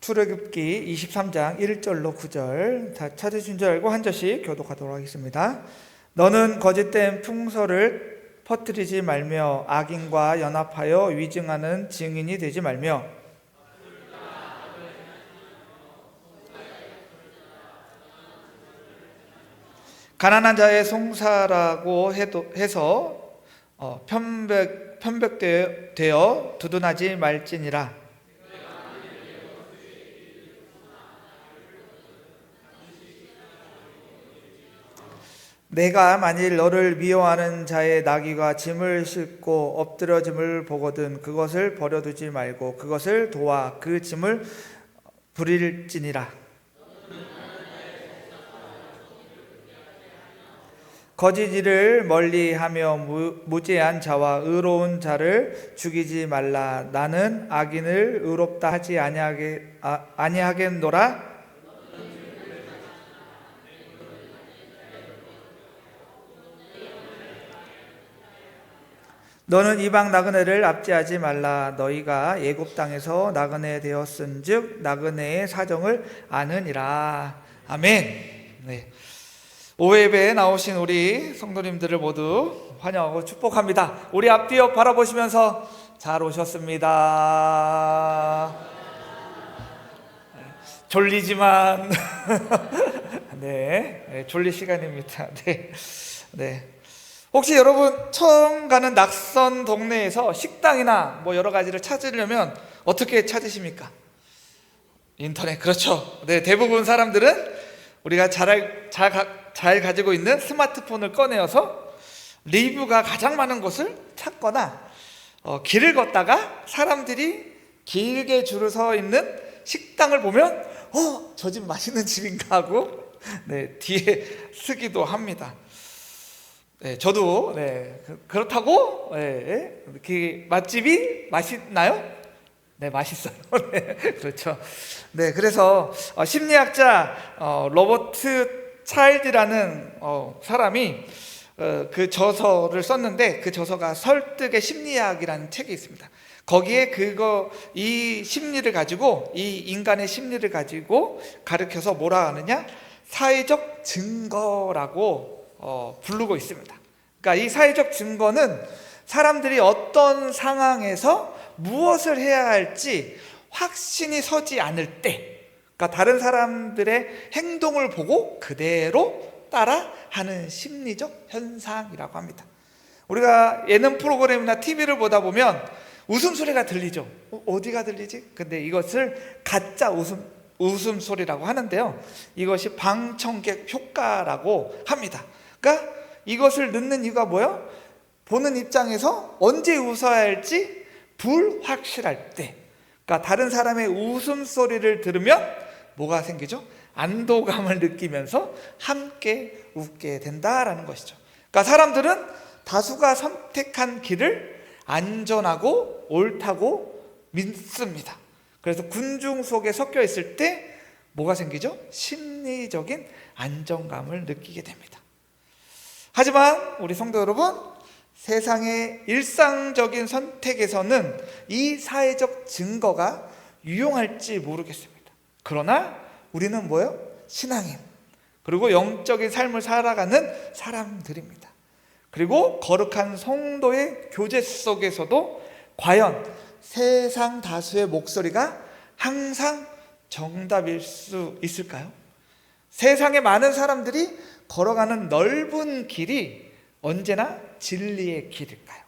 출애굽기 23장 1절로 9절 다 찾으신 줄 알고 한 절씩 교독하도록 하겠습니다. 너는 거짓된 풍설을 퍼뜨리지 말며 악인과 연합하여 위증하는 증인이 되지 말며 가난한 자의 송사라고 해서 편백되어 두둔하지 말지니라. 내가 만일 너를 미워하는 자의 나귀가 짐을 싣고 엎드러짐을 보거든 그것을 버려두지 말고 그것을 도와 그 짐을 부릴지니라. 거짓 일을 멀리하며 무죄한 자와 의로운 자를 죽이지 말라. 나는 악인을 의롭다 하지 아니하겠노라. 너는 이방 나그네를 압제하지 말라. 너희가 애굽 땅에서 나그네 되었은즉 나그네의 사정을 아느니라. 아멘. 네. 오예배에 나오신 우리 성도님들을 모두 환영하고 축복합니다. 우리 앞뒤 바라보시면서 잘 오셨습니다. 졸리지만 네, 졸릴 시간입니다. 네. 혹시 여러분 처음 가는 낯선 동네에서 식당이나 여러 가지를 찾으려면 어떻게 찾으십니까? 인터넷. 그렇죠. 네, 대부분 사람들은 우리가 잘 가지고 있는 스마트폰을 꺼내어서 리뷰가 가장 많은 곳을 찾거나 길을 걷다가 사람들이 길게 줄을 서 있는 식당을 보면 저 집 맛있는 집인가 하고 뒤에 쓰기도 합니다. 네, 저도 그렇다고 그 맛집이 맛있나요? 네, 맛있어요. 네, 그렇죠. 네, 그래서 심리학자 로버트 차일드라는 사람이 그 저서를 썼는데 그 저서가 설득의 심리학이라는 책이 있습니다. 거기에 이 심리를 가지고 이 인간의 심리를 가지고 가르쳐서 뭐라 하느냐? 사회적 증거라고 부르고 있습니다. 그러니까 이 사회적 증거는 사람들이 어떤 상황에서 무엇을 해야 할지 확신이 서지 않을 때, 그러니까 다른 사람들의 행동을 보고 그대로 따라하는 심리적 현상이라고 합니다. 우리가 예능 프로그램이나 TV를 보다 보면 웃음소리가 들리죠. 어디가 들리지? 근데 이것을 가짜 웃음소리라고 하는데요, 이것이 방청객 효과라고 합니다. 그러니까 이것을 넣는 이유가 뭐예요? 보는 입장에서 언제 웃어야 할지 불확실할 때, 그러니까 다른 사람의 웃음소리를 들으면 뭐가 생기죠? 안도감을 느끼면서 함께 웃게 된다라는 것이죠. 그러니까 사람들은 다수가 선택한 길을 안전하고 옳다고 믿습니다. 그래서 군중 속에 섞여 있을 때 뭐가 생기죠? 심리적인 안정감을 느끼게 됩니다. 하지만 우리 성도 여러분, 세상의 일상적인 선택에서는 이 사회적 증거가 유용할지 모르겠습니다. 그러나 우리는 뭐예요? 신앙인, 그리고 영적인 삶을 살아가는 사람들입니다. 그리고 거룩한 성도의 교제 속에서도 과연 세상 다수의 목소리가 항상 정답일 수 있을까요? 세상의 많은 사람들이 걸어가는 넓은 길이 언제나 진리의 길일까요?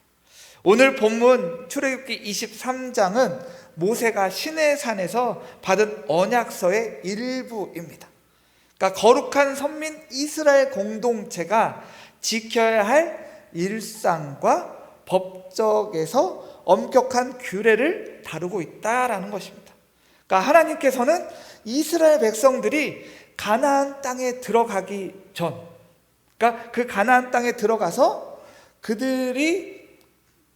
오늘 본문 출애굽기 23장은 모세가 시내산에서 받은 언약서의 일부입니다. 그러니까 거룩한 선민 이스라엘 공동체가 지켜야 할 일상과 법적에서 엄격한 규례를 다루고 있다라는 것입니다. 그러니까 하나님께서는 이스라엘 백성들이 가나안 땅에 들어가기 전, 그러니까 그 가나안 땅에 들어가서 그들이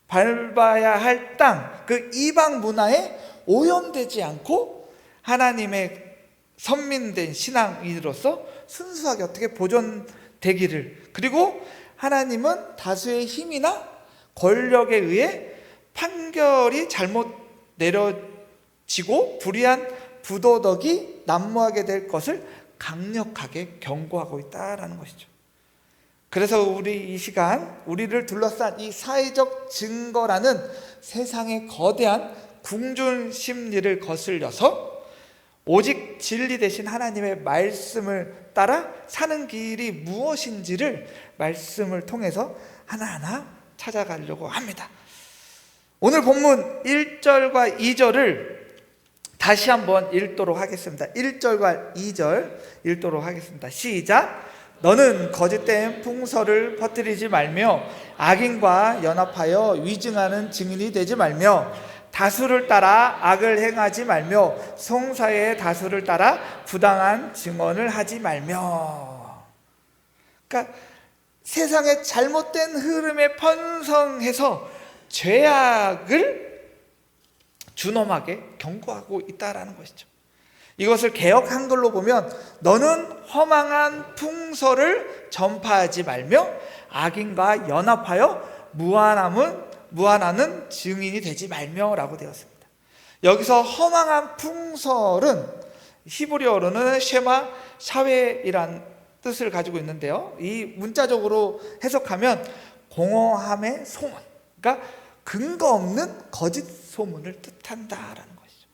밟아야 할 땅, 그 이방 문화에 오염되지 않고 하나님의 선민된 신앙인으로서 순수하게 어떻게 보존되기를, 그리고 하나님은 다수의 힘이나 권력에 의해 판결이 잘못 내려지고 불의한 부도덕이 난무하게 될 것을 강력하게 경고하고 있다라는 것이죠. 그래서 우리 이 시간 우리를 둘러싼 이 사회적 증거라는 세상의 거대한 궁중 심리를 거슬려서 오직 진리 대신 하나님의 말씀을 따라 사는 길이 무엇인지를 말씀을 통해서 하나하나 찾아가려고 합니다. 오늘 본문 1절과 2절을 다시 한번 읽도록 하겠습니다. 1절과 2절 읽도록 하겠습니다. 시작. 너는 거짓된 풍설을 퍼뜨리지 말며 악인과 연합하여 위증하는 증인이 되지 말며 다수를 따라 악을 행하지 말며 송사의 다수를 따라 부당한 증언을 하지 말며. 그러니까 세상의 잘못된 흐름에 편성해서 죄악을 준엄하게 경고하고 있다라는 것이죠. 이것을 개역 한글로 보면 너는 허망한 풍설을 전파하지 말며 악인과 연합하여 무한하는 증인이 되지 말며 라고 되었습니다. 여기서 허망한 풍설은 히브리어로는 쉐마 샤웨이란 뜻을 가지고 있는데요, 이 문자적으로 해석하면 공허함의 소문, 그러니까 근거 없는 거짓 소문을 뜻한다라는 것이죠.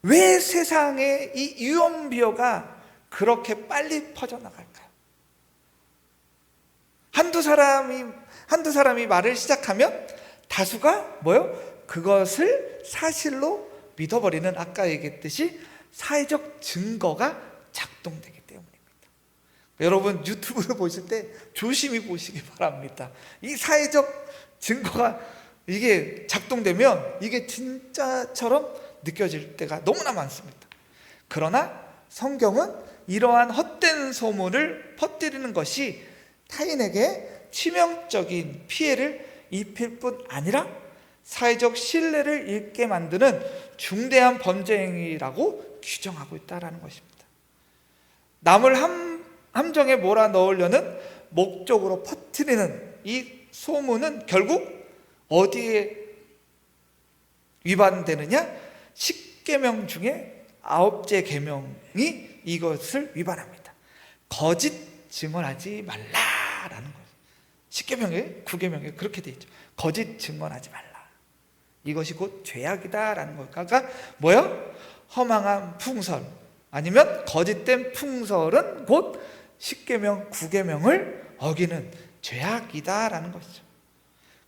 왜 세상에 이 유언비어가 그렇게 빨리 퍼져나갈까요? 한두 사람이 말을 시작하면 다수가 그것을 사실로 믿어버리는, 아까 얘기했듯이 사회적 증거가 작동되기 때문입니다. 여러분 유튜브를 보실 때 조심히 보시기 바랍니다. 이 사회적 증거가 이게 작동되면 이게 진짜처럼 느껴질 때가 너무나 많습니다. 그러나 성경은 이러한 헛된 소문을 퍼뜨리는 것이 타인에게 치명적인 피해를 입힐 뿐 아니라 사회적 신뢰를 잃게 만드는 중대한 범죄 행위라고 규정하고 있다는 것입니다. 남을 함정에 몰아넣으려는 목적으로 퍼뜨리는 이 소문은 결국 어디에 위반되느냐? 10계명 중에 9째 계명이 이것을 위반합니다. 거짓 증언하지 말라라는 거예요. 10계명에 9계명에 그렇게 되어 있죠. 거짓 증언하지 말라. 이것이 곧 죄악이다라는 거예요. 그러니까 허망한 풍설 아니면 거짓된 풍설은 곧 10계명 9계명을 어기는 죄악이다라는 것이죠.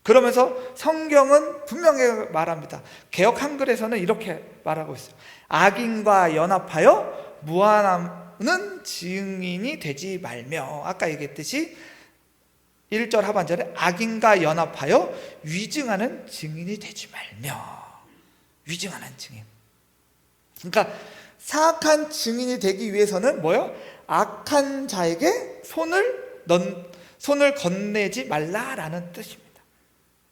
그러면서 성경은 분명히 말합니다. 개역 한글에서는 이렇게 말하고 있어요. 악인과 연합하여 무한하는 증인이 되지 말며, 아까 얘기했듯이 1절 하반절에 악인과 연합하여 위증하는 증인이 되지 말며. 위증하는 증인, 그러니까 사악한 증인이 되기 위해서는 악한 자에게 손을 건네지 말라라는 뜻입니다.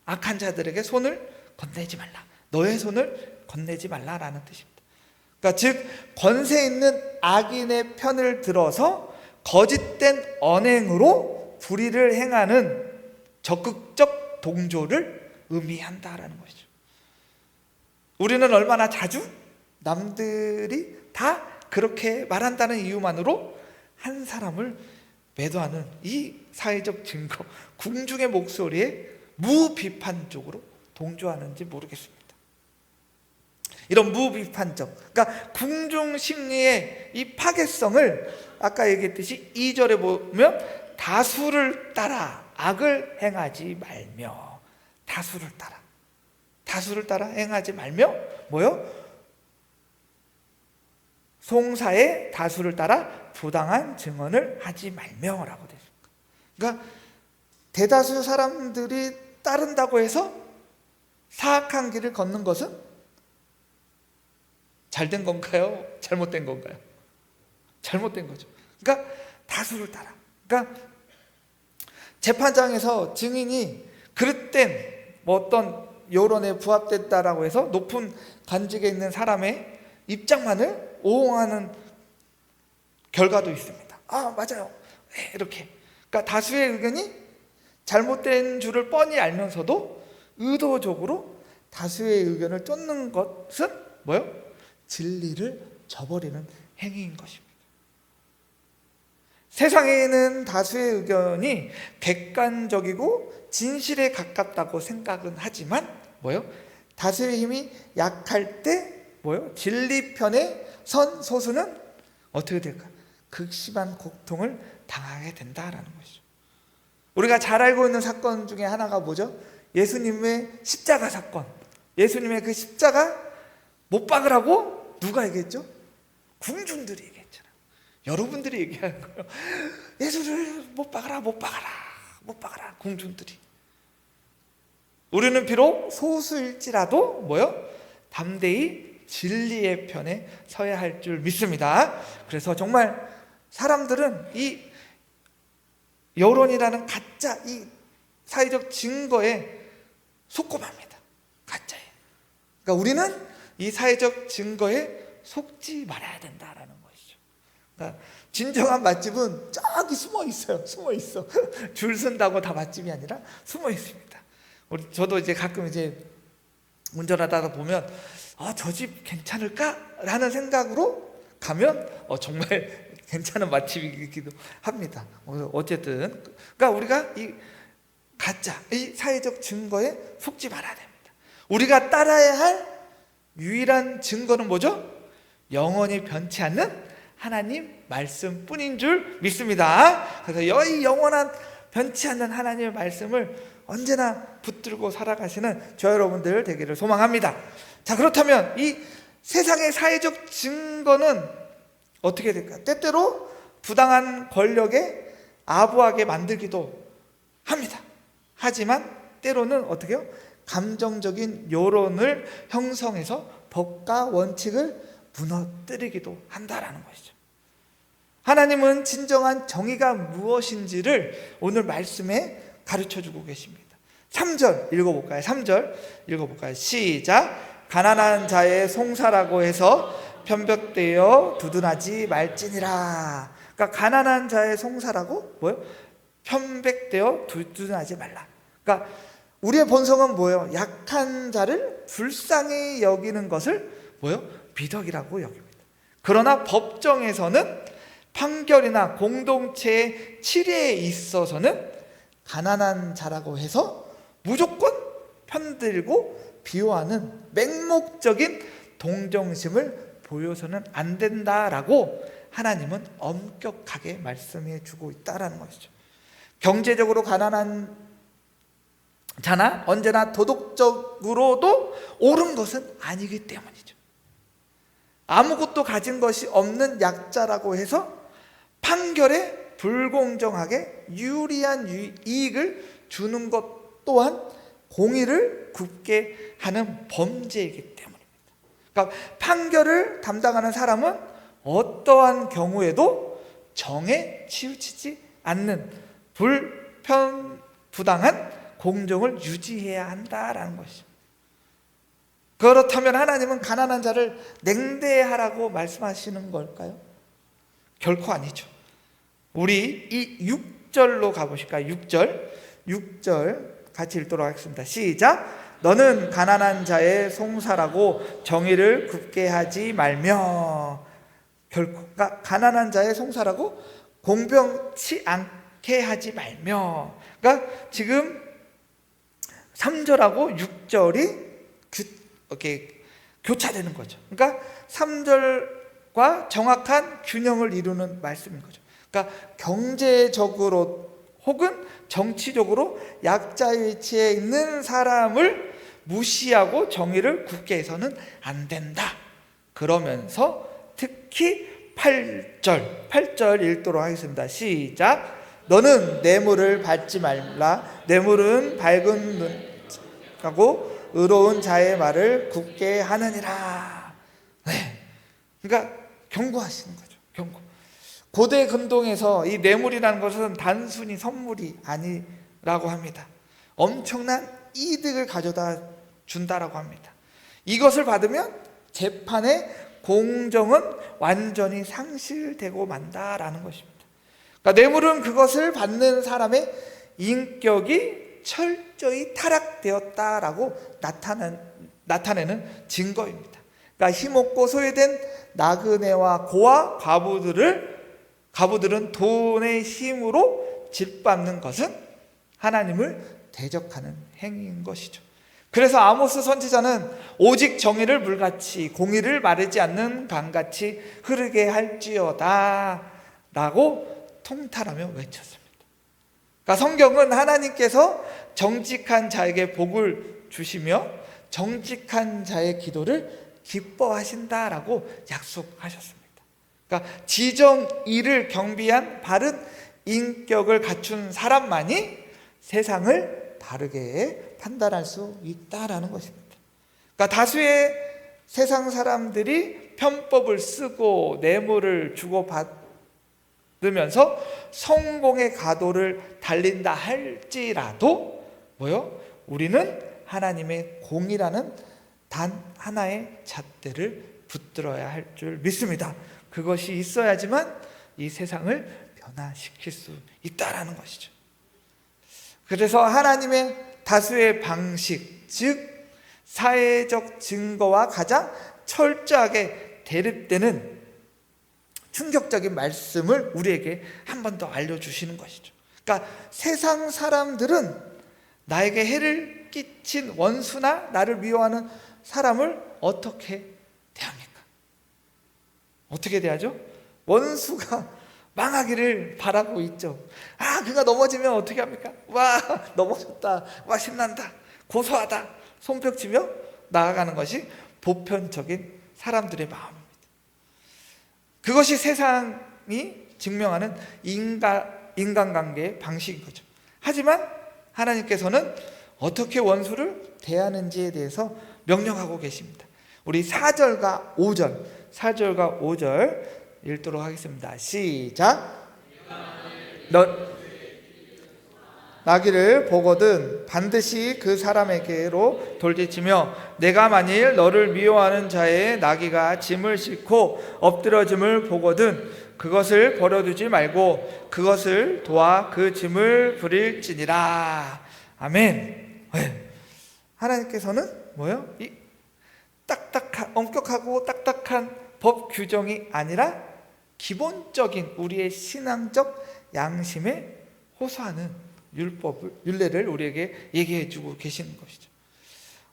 악한 자들에게 손을 건네지 말라. 너의 손을 건네지 말라라는 뜻입니다. 그러니까 즉 권세 있는 악인의 편을 들어서 거짓된 언행으로 불의를 행하는 적극적 동조를 의미한다라는 것이죠. 우리는 얼마나 자주 남들이 다 그렇게 말한다는 이유만으로 한 사람을 매도하는 이 사회적 증거, 궁중의 목소리에 무비판적으로 동조하는지 모르겠습니다. 이런 무비판적, 그러니까 궁중 심리의 이 파괴성을 아까 얘기했듯이 2절에 보면 다수를 따라 악을 행하지 말며, 다수를 따라 행하지 말며 송사의 다수를 따라 부당한 증언을 하지 말며라고 되죠. 그러니까 대다수 사람들이 따른다고 해서 사악한 길을 걷는 것은 잘된 건가요? 잘못된 건가요? 잘못된 거죠. 그러니까 다수를 따라. 그러니까 재판장에서 증인이 그릇된 어떤 여론에 부합됐다라고 해서 높은 관직에 있는 사람의 입장만을 옹호하는 결과도 있습니다. 맞아요. 이렇게. 그러니까 다수의 의견이 잘못된 줄을 뻔히 알면서도 의도적으로 다수의 의견을 쫓는 것은 진리를 저버리는 행위인 것입니다. 세상에는 다수의 의견이 객관적이고 진실에 가깝다고 생각은 하지만 다수의 힘이 약할 때 진리 편에 선 소수는 어떻게 될까? 극심한 고통을 당하게 된다라는 것이죠. 우리가 잘 알고 있는 사건 중에 하나가 뭐죠? 예수님의 십자가 사건. 예수님의 그 십자가 못 박으라고 누가 얘기했죠? 궁중들이 얘기했잖아요. 여러분들이 얘기하는 거예요. 예수를 못 박아라, 못 박아라, 못 박아라, 궁중들이. 우리는 비록 소수일지라도 담대히 진리의 편에 서야 할 줄 믿습니다. 그래서 정말 사람들은 이 여론이라는 가짜 이 사회적 증거에 속고맙니다. 가짜에. 그러니까 우리는 이 사회적 증거에 속지 말아야 된다라는 것이죠. 그러니까 진정한 맛집은 저기 숨어 있어요. 숨어 있어. 줄 쓴다고 다 맛집이 아니라 숨어 있습니다. 저도 이제 가끔 이제 운전하다가 보면 저 집 괜찮을까라는 생각으로 가면 정말 괜찮은 맛집이기도 합니다. 어쨌든 그러니까 우리가 이 가짜 이 사회적 증거에 속지 말아야 됩니다. 우리가 따라야 할 유일한 증거는 뭐죠? 영원히 변치 않는 하나님 말씀뿐인 줄 믿습니다. 그래서 이 영원한 변치 않는 하나님의 말씀을 언제나 붙들고 살아가시는 저 여러분들 되기를 소망합니다. 자, 그렇다면 이 세상의 사회적 증거는 어떻게 될까? 때때로 부당한 권력에 아부하게 만들기도 합니다. 하지만 때로는 어떻게 해요? 감정적인 여론을 형성해서 법과 원칙을 무너뜨리기도 한다라는 것이죠. 하나님은 진정한 정의가 무엇인지를 오늘 말씀에 가르쳐주고 계십니다. 3절 읽어볼까요? 3절 읽어볼까요? 시작. 가난한 자의 송사라고 해서 편벽되어 두둔하지 말지니라. 그러니까 가난한 자의 송사라고 편백되어 두둔하지 말라. 그러니까 우리의 본성은 뭐예요? 약한 자를 불쌍히 여기는 것을 비덕이라고 여깁니다. 그러나 법정에서는 판결이나 공동체의 치리에 있어서는 가난한 자라고 해서 무조건 편들고 비호하는 맹목적인 동정심을 보여서는 안 된다라고 하나님은 엄격하게 말씀해 주고 있다라는 것이죠. 경제적으로 가난한 자나 언제나 도덕적으로도 옳은 것은 아니기 때문이죠. 아무것도 가진 것이 없는 약자라고 해서 판결에 불공정하게 유리한 이익을 주는 것 또한 공의를 굽게 하는 범죄이기 때문입니다. 그러니까 판결을 담당하는 사람은 어떠한 경우에도 정에 치우치지 않는 부당한 공정을 유지해야 한다라는 것이죠. 그렇다면 하나님은 가난한 자를 냉대하라고 말씀하시는 걸까요? 결코 아니죠. 우리 이 6절로 가보실까요? 6절 같이 읽도록 하겠습니다. 시작. 너는 가난한 자의 송사라고 정의를 굽게 하지 말며. 결코 가난한 자의 송사라고 공평치 않게 하지 말며. 그러니까 지금 3절하고 6절이 이렇게 교차되는 거죠. 그러니까 3절과 정확한 균형을 이루는 말씀인 거죠. 그러니까 경제적으로 혹은 정치적으로 약자의 위치에 있는 사람을 무시하고 정의를 굽게 해서는 안 된다. 그러면서 특히 8절 읽도록 하겠습니다. 시작. 너는 뇌물을 받지 말라. 뇌물은 밝은 눈하고 의로운 자의 말을 굽게 하느니라. 네. 그러니까 경고하시는 거죠. 경고. 고대 금동에서 이 뇌물이라는 것은 단순히 선물이 아니라고 합니다. 엄청난 이득을 가져다 준다라고 합니다. 이것을 받으면 재판의 공정은 완전히 상실되고 만다라는 것입니다. 그러니까 뇌물은 그것을 받는 사람의 인격이 철저히 타락되었다라고 나타내는 증거입니다. 그러니까 힘없고 소외된 나그네와 고아 과부들은 돈의 힘으로 짓밟는 것은 하나님을 대적하는 행위인 것이죠. 그래서 아모스 선지자는 오직 정의를 물같이 공의를 마르지 않는 강같이 흐르게 할지어다 라고 통탄하며 외쳤습니다. 그러니까 성경은 하나님께서 정직한 자에게 복을 주시며 정직한 자의 기도를 기뻐하신다라고 약속하셨습니다. 그러니까 지정의를 경비한 바른 인격을 갖춘 사람만이 세상을 바르게 판단할 수 있다라는 것입니다. 그러니까 다수의 세상 사람들이 편법을 쓰고 뇌물을 주고받으면서 성공의 가도를 달린다 할지라도 우리는 하나님의 공이라는 단 하나의 잣대를 붙들어야 할 줄 믿습니다. 그것이 있어야지만 이 세상을 변화시킬 수 있다라는 것이죠. 그래서 하나님의 다수의 방식, 즉 사회적 증거와 가장 철저하게 대립되는 충격적인 말씀을 우리에게 한 번 더 알려주시는 것이죠. 그러니까 세상 사람들은 나에게 해를 끼친 원수나 나를 미워하는 사람을 어떻게 대합니까? 어떻게 대하죠? 원수가 망하기를 바라고 있죠. 그가 넘어지면 어떻게 합니까? 와, 넘어졌다. 와, 신난다. 고소하다. 손뼉치며 나아가는 것이 보편적인 사람들의 마음입니다. 그것이 세상이 증명하는 인간관계의 방식인 거죠. 하지만 하나님께서는 어떻게 원수를 대하는지에 대해서 명령하고 계십니다. 우리 4절과 5절 읽도록 하겠습니다. 시작. 나귀를 보거든 반드시 그 사람에게로 돌리치며 내가 만일 너를 미워하는 자의 나귀가 짐을 싣고 엎드러짐을 보거든 그것을 버려두지 말고 그것을 도와 그 짐을 부릴지니라. 아멘. 하나님께서는 이 엄격하고 딱딱한 법 규정이 아니라 기본적인 우리의 신앙적 양심에 호소하는 율례를 우리에게 얘기해 주고 계시는 것이죠.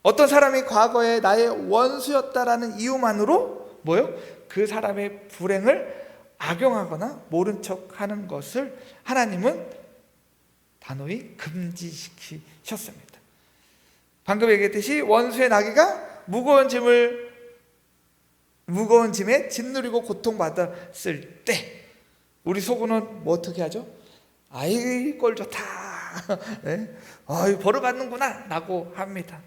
어떤 사람이 과거에 나의 원수였다라는 이유만으로 그 사람의 불행을 악용하거나 모른 척하는 것을 하나님은 단호히 금지시키셨습니다. 방금 얘기했듯이 원수의 나귀가 무거운 짐에 짓누리고 고통받았을 때 우리 속으로는 어떻게 하죠? 아이 꼴 좋다. 벌어받는구나 라고 합니다.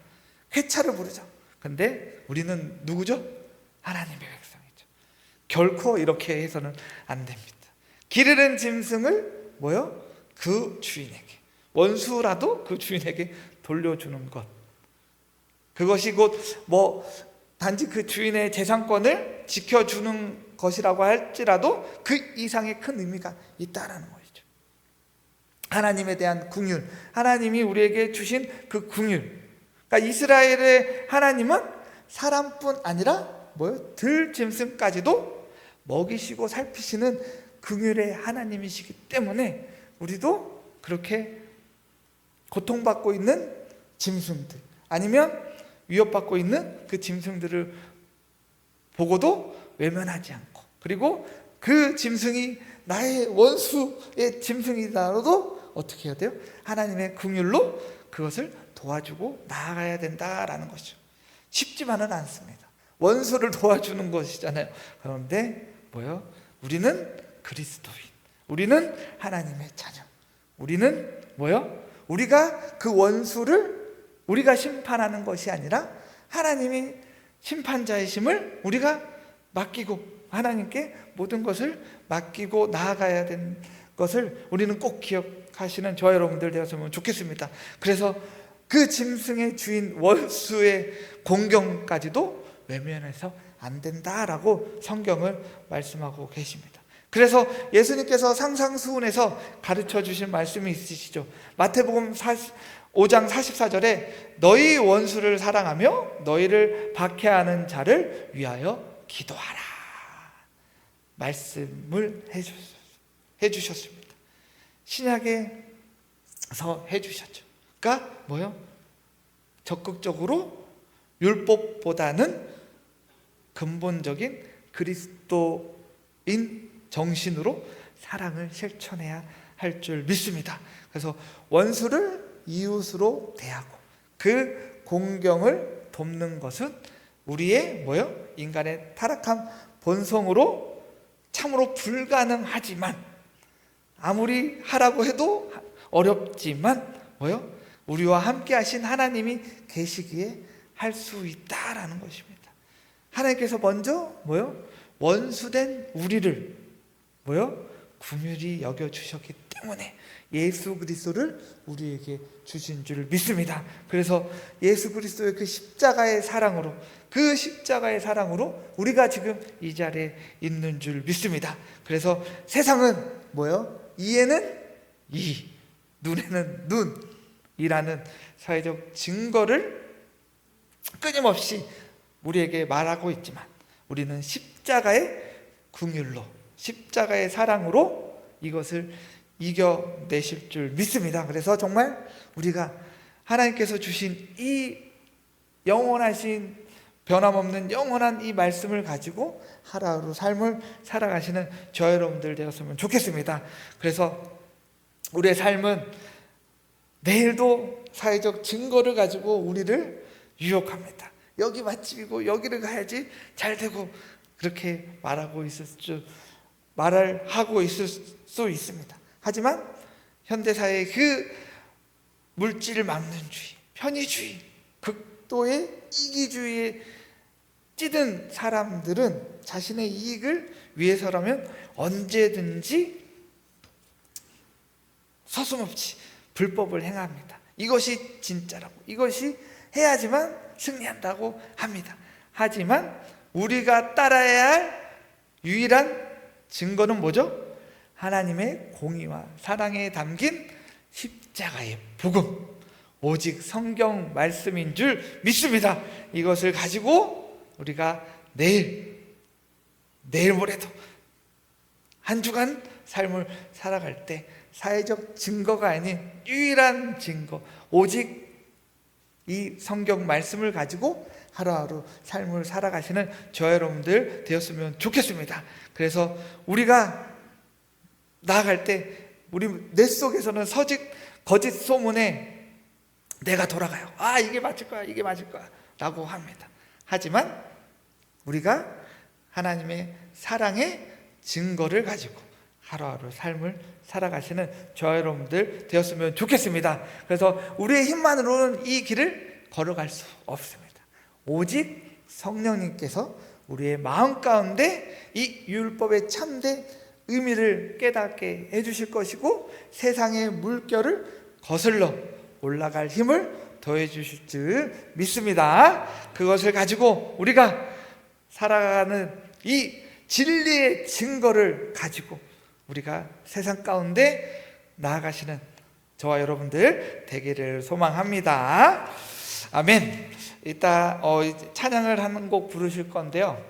회차를 부르죠. 근데 우리는 누구죠? 하나님의 백성이죠. 결코 이렇게 해서는 안 됩니다. 길 잃은 짐승을 그 주인에게, 원수라도 그 주인에게 돌려주는 것, 그것이 곧 단지 그 주인의 재산권을 지켜주는 것이라고 할지라도 그 이상의 큰 의미가 있다라는 것이죠. 하나님에 대한 긍휼, 하나님이 우리에게 주신 그 긍휼. 그러니까 이스라엘의 하나님은 사람뿐 아니라 들 짐승까지도 먹이시고 살피시는 긍휼의 하나님이시기 때문에 우리도 그렇게 고통받고 있는 짐승들 아니면 위협받고 있는 그 짐승들을 보고도 외면하지 않고, 그리고 그 짐승이 나의 원수의 짐승이라도 어떻게 해야 돼요? 하나님의 긍휼로 그것을 도와주고 나아가야 된다라는 것이죠. 쉽지만은 않습니다. 원수를 도와주는 것이잖아요. 그런데 우리는 그리스도인, 우리는 하나님의 자녀, 우리는 우리가 그 원수를 우리가 심판하는 것이 아니라 하나님이 심판자이심을 우리가 맡기고 하나님께 모든 것을 맡기고 나아가야 되는 것을 우리는 꼭 기억하시는 저와 여러분들 되었으면 좋겠습니다. 그래서 그 짐승의 주인 원수의 공경까지도 외면해서 안 된다라고 성경을 말씀하고 계십니다. 그래서 예수님께서 상상수훈에서 가르쳐 주신 말씀이 있으시죠. 마태복음 5장 44절에 너희 원수를 사랑하며 너희를 박해하는 자를 위하여 기도하라 말씀을 해주셨습니다. 신약에서 해주셨죠. 그러니까 뭐요? 적극적으로 율법보다는 근본적인 그리스도인 정신으로 사랑을 실천해야 할 줄 믿습니다. 그래서 원수를 이웃으로 대하고 그 공경을 돕는 것은 우리의 뭐요? 인간의 타락한 본성으로 참으로 불가능하지만, 아무리 하라고 해도 어렵지만 뭐요? 우리와 함께 하신 하나님이 계시기에 할 수 있다라는 것입니다. 하나님께서 먼저 뭐요? 원수된 우리를 뭐요? 긍휼히 여겨 주셨기 때문에 예수 그리스도를 우리에게 주신 줄 믿습니다. 그래서 예수 그리스도의 그 십자가의 사랑으로, 그 십자가의 사랑으로 우리가 지금 이 자리에 있는 줄 믿습니다. 그래서 세상은 뭐요? 이에는 이, 눈에는 눈이라는 사회적 증거를 끊임없이 우리에게 말하고 있지만, 우리는 십자가의 긍휼로, 십자가의 사랑으로 이것을 이겨내실 줄 믿습니다. 그래서 정말 우리가 하나님께서 주신 이 영원하신, 변함없는 영원한 이 말씀을 가지고 하루하루 삶을 살아가시는 저 여러분들 되었으면 좋겠습니다. 그래서 우리의 삶은 내일도 사회적 증거를 가지고 우리를 유혹합니다. 여기 맛집이고 여기를 가야지 잘 되고, 그렇게 말을 하고 있을 수 있습니다. 하지만 현대사회의 그 물질 망론주의, 편의주의, 극도의 이기주의에 찌든 사람들은 자신의 이익을 위해서라면 언제든지 서슴없이 불법을 행합니다. 이것이 진짜라고, 이것이 해야지만 승리한다고 합니다. 하지만 우리가 따라야 할 유일한 증거는 뭐죠? 하나님의 공의와 사랑에 담긴 십자가의 복음, 오직 성경 말씀인 줄 믿습니다. 이것을 가지고 우리가 내일 모레도 한 주간 삶을 살아갈 때 사회적 증거가 아닌 유일한 증거, 오직 이 성경 말씀을 가지고 하루하루 삶을 살아가시는 저 여러분들 되었으면 좋겠습니다. 그래서 우리가 나아갈 때 우리 내 속에서는 거짓 소문에 내가 돌아가요. 이게 맞을 거야, 이게 맞을 거야 라고 합니다. 하지만 우리가 하나님의 사랑의 증거를 가지고 하루하루 삶을 살아가시는 저 여러분들 되었으면 좋겠습니다. 그래서 우리의 힘만으로는 이 길을 걸어갈 수 없습니다. 오직 성령님께서 우리의 마음 가운데 이 율법의 참된 의미를 깨닫게 해주실 것이고, 세상의 물결을 거슬러 올라갈 힘을 더해 주실 줄 믿습니다. 그것을 가지고 우리가 살아가는 이 진리의 증거를 가지고 우리가 세상 가운데 나아가시는 저와 여러분들 되기를 소망합니다. 아멘. 이따 찬양을 한 곡 부르실 건데요,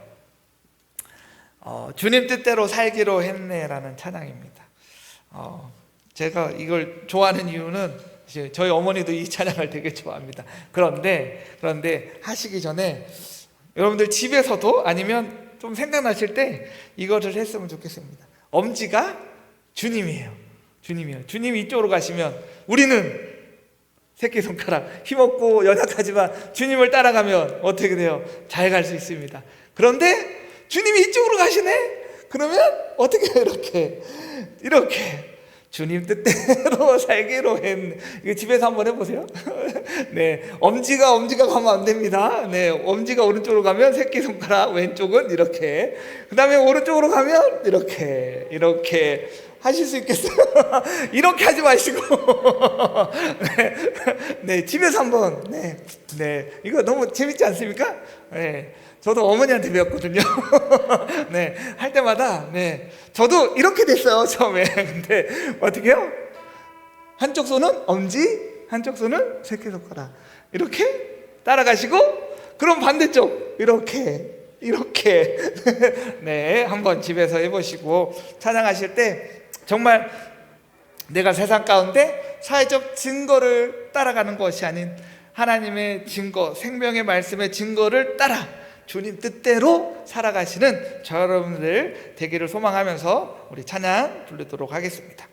주님 뜻대로 살기로 했네라는 찬양입니다. 제가 이걸 좋아하는 이유는 저희 어머니도 이 찬양을 되게 좋아합니다. 그런데 하시기 전에 여러분들 집에서도 아니면 좀 생각나실 때 이거를 했으면 좋겠습니다. 엄지가 주님이에요. 주님이 이쪽으로 가시면 우리는 새끼손가락 힘없고 연약하지만 주님을 따라가면 어떻게 돼요? 잘 갈 수 있습니다. 그런데 주님이 이쪽으로 가시네? 그러면 어떻게 해요? 이렇게 주님 뜻대로 살기로 했네. 이거 집에서 한번 해보세요. 네, 엄지가 가면 안 됩니다. 네, 엄지가 오른쪽으로 가면 새끼손가락, 왼쪽은 이렇게. 그 다음에 오른쪽으로 가면 이렇게 하실 수 있겠어요? 이렇게 하지 마시고 네, 네, 집에서 한번 이거 너무 재밌지 않습니까? 네, 저도 어머니한테 배웠거든요. 네, 할 때마다 저도 이렇게 됐어요 처음에. 근데 어떻게 해요? 한쪽 손은 엄지, 한쪽 손은 새끼손가락 이렇게 따라가시고, 그럼 반대쪽 이렇게 네, 한번 집에서 해보시고 찬양하실 때 정말 내가 세상 가운데 사회적 증거를 따라가는 것이 아닌 하나님의 증거, 생명의 말씀의 증거를 따라 주님 뜻대로 살아가시는 저 여러분들 되기를 소망하면서 우리 찬양 부르도록 하겠습니다.